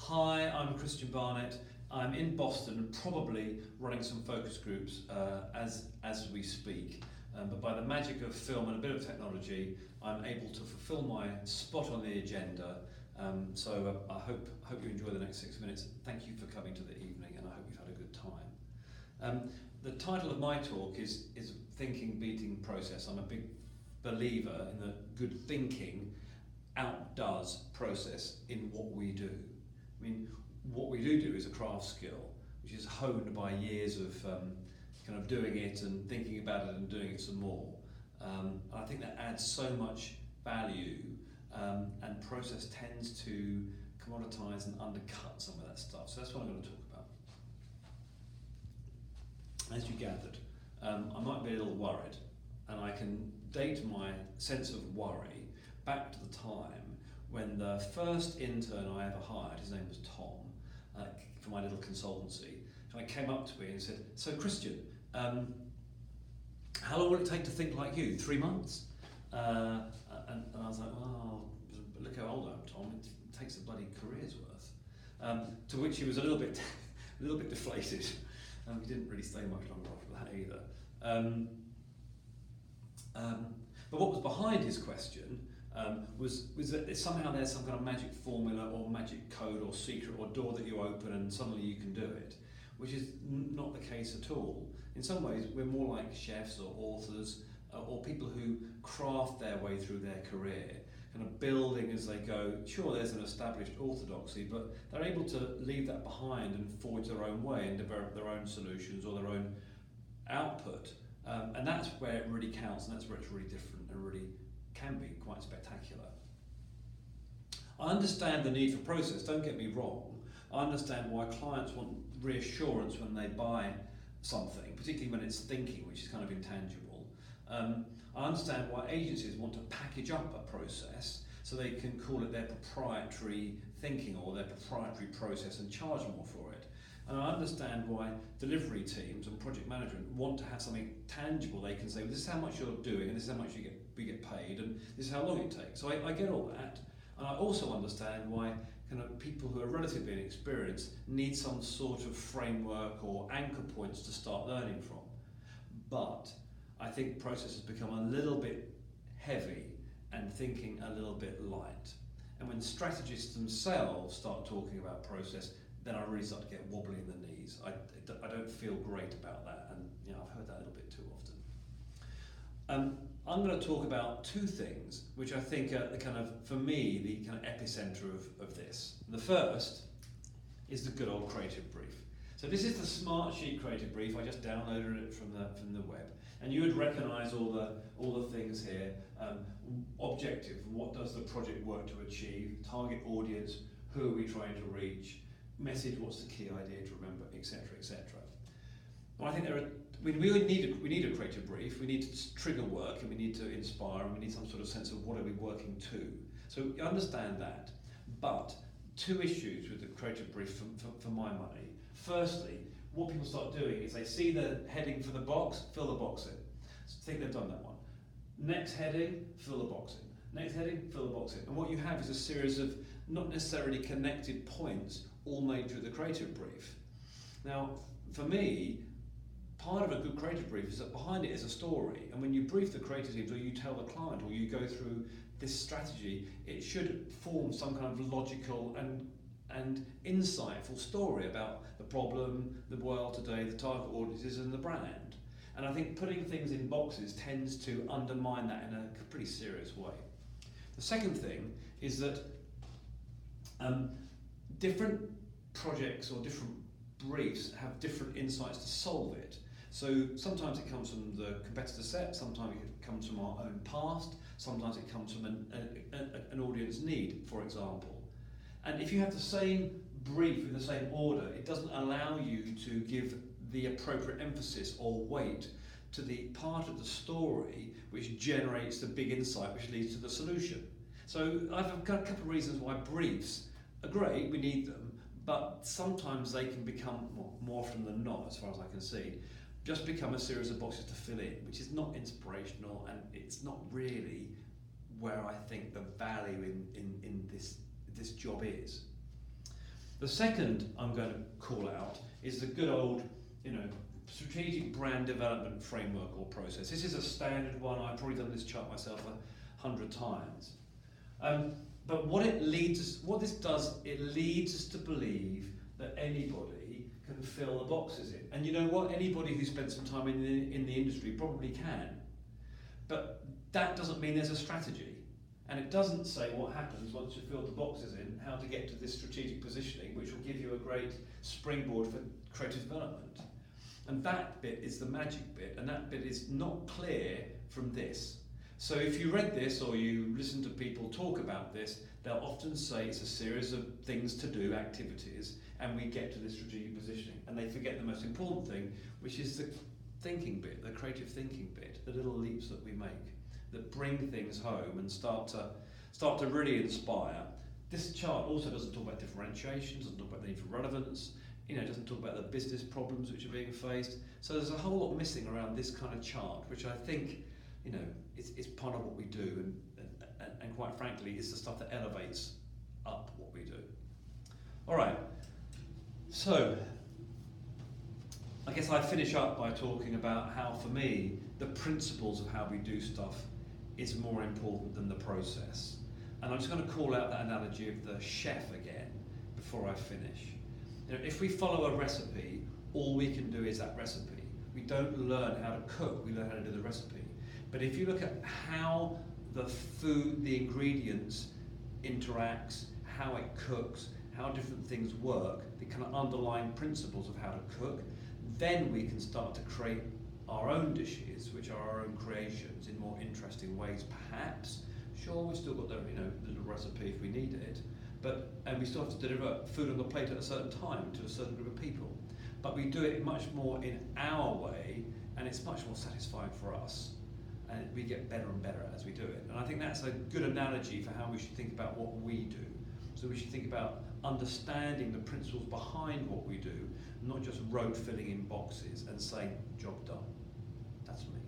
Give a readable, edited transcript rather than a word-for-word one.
Hi, I'm Christian Barnett. I'm in Boston, probably running some focus groups as we speak. But by the magic of film and a bit of technology, I'm able to fulfill my spot on the agenda. So I hope you enjoy the next 6 minutes. Thank you for coming to the evening, and I hope you've had a good time. The title of my talk is Thinking Beating Process. I'm a big believer in that good thinking outdoes process in what we do. I mean, what we do is a craft skill, which is honed by years of kind of doing it and thinking about it and doing it some more. And I think that adds so much value, and process tends to commoditize and undercut some of that stuff. So that's what I'm going to talk about. As you gathered, I might be a little worried, and I can date my sense of worry back to the time when the first intern I ever hired, his name was Tom, for my little consultancy, and I came up to me and said, "So Christian, how long will it take to think like you? 3 months?" And I was like, "Well, look how old I am, Tom. It takes a bloody career's worth." To which he was a little bit deflated. He didn't really stay much longer after that either. But what was behind his question was that somehow there's some kind of magic formula or magic code or secret or door that you open and suddenly you can do it, which is not the case at all. In some ways, we're more like chefs or authors or people who craft their way through their career, kind of building as they go. Sure, there's an established orthodoxy, but they're able to leave that behind and forge their own way and develop their own solutions or their own output. And that's where it really counts, and that's where it's really different and really can be quite spectacular. I understand the need for process, don't get me wrong. I understand why clients want reassurance when they buy something, particularly when it's thinking, which is kind of intangible. I understand why agencies want to package up a process so they can call it their proprietary thinking or their proprietary process and charge more for it. And I understand why delivery teams and project management want to have something tangible they can say, well, this is how much you're doing and this is how much we get paid and this is how long it takes. So I get all that. And I also understand why kind of people who are relatively inexperienced need some sort of framework or anchor points to start learning from. But I think process has become a little bit heavy and thinking a little bit light. And when strategists themselves start talking about process, then I really start to get wobbly in the knees. I don't feel great about that, and I've heard that a little bit too often. I'm going to talk about two things which I think are the kind of, for me, the kind of epicenter of this. The first is the good old creative brief. So this is the Smartsheet creative brief. I just downloaded it from the web, and you would recognise all the things here. Objective: what does the project work to achieve? Target audience: who are we trying to reach? Message: what's the key idea to remember, etc., etc. Well, I think we need a creative brief. We need to trigger work, and we need to inspire, and we need some sort of sense of what are we working to. So you understand that. But two issues with the creative brief for my money. Firstly, what people start doing is they see the heading for the box, fill the box in. So I think they've done that one. Next heading, fill the box in. Next heading, fill the box in. And what you have is a series of not necessarily connected points all made through the creative brief. Now, for me, part of a good creative brief is that behind it is a story, and when you brief the creative teams or you tell the client or you go through this strategy, it should form some kind of logical and insightful story about the problem, the world today, the target audiences and the brand. And I think putting things in boxes tends to undermine that in a pretty serious way. The second thing is that different projects or different briefs have different insights to solve it. So sometimes it comes from the competitor set, sometimes it comes from our own past, sometimes it comes from an audience need, for example. And if you have the same brief in the same order, it doesn't allow you to give the appropriate emphasis or weight to the part of the story which generates the big insight which leads to the solution. So I've got a couple of reasons why briefs are great, we need them, but sometimes they can become, more often than not, as far as I can see, just become a series of boxes to fill in, which is not inspirational, and it's not really where I think the value in this job is. The second I'm going to call out is the good old, strategic brand development framework or process. This is a standard one. I've probably done this chart myself 100 times. But what this does, it leads us to believe that anybody can fill the boxes in. And you know what? Anybody who spent some time in the industry probably can. But that doesn't mean there's a strategy. And it doesn't say what happens once you've filled the boxes in, how to get to this strategic positioning, which will give you a great springboard for creative development. And that bit is the magic bit, and that bit is not clear from this. So if you read this or you listen to people talk about this, they'll often say it's a series of things to do, activities, and we get to this strategic positioning. And they forget the most important thing, which is the thinking bit, the creative thinking bit, the little leaps that we make that bring things home and start to really inspire. This chart also doesn't talk about differentiation, doesn't talk about the need for relevance, it doesn't talk about the business problems which are being faced. So there's a whole lot missing around this kind of chart, which I think, it's part of what we do, and quite frankly, it's the stuff that elevates up what we do. All right, so I guess I finish up by talking about how, for me, the principles of how we do stuff is more important than the process. And I'm just going to call out that analogy of the chef again before I finish. If we follow a recipe, all we can do is that recipe. We don't learn how to cook, we learn how to do the recipe. But if you look at how the food, the ingredients interacts, how it cooks, how different things work, the kind of underlying principles of how to cook, then we can start to create our own dishes, which are our own creations, in more interesting ways, perhaps. Sure, we've still got the little recipe if we need it, and we still have to deliver food on the plate at a certain time to a certain group of people. But we do it much more in our way, and it's much more satisfying for us. And we get better and better as we do it. And I think that's a good analogy for how we should think about what we do. So we should think about understanding the principles behind what we do, not just rote filling in boxes and saying, job done. That's me.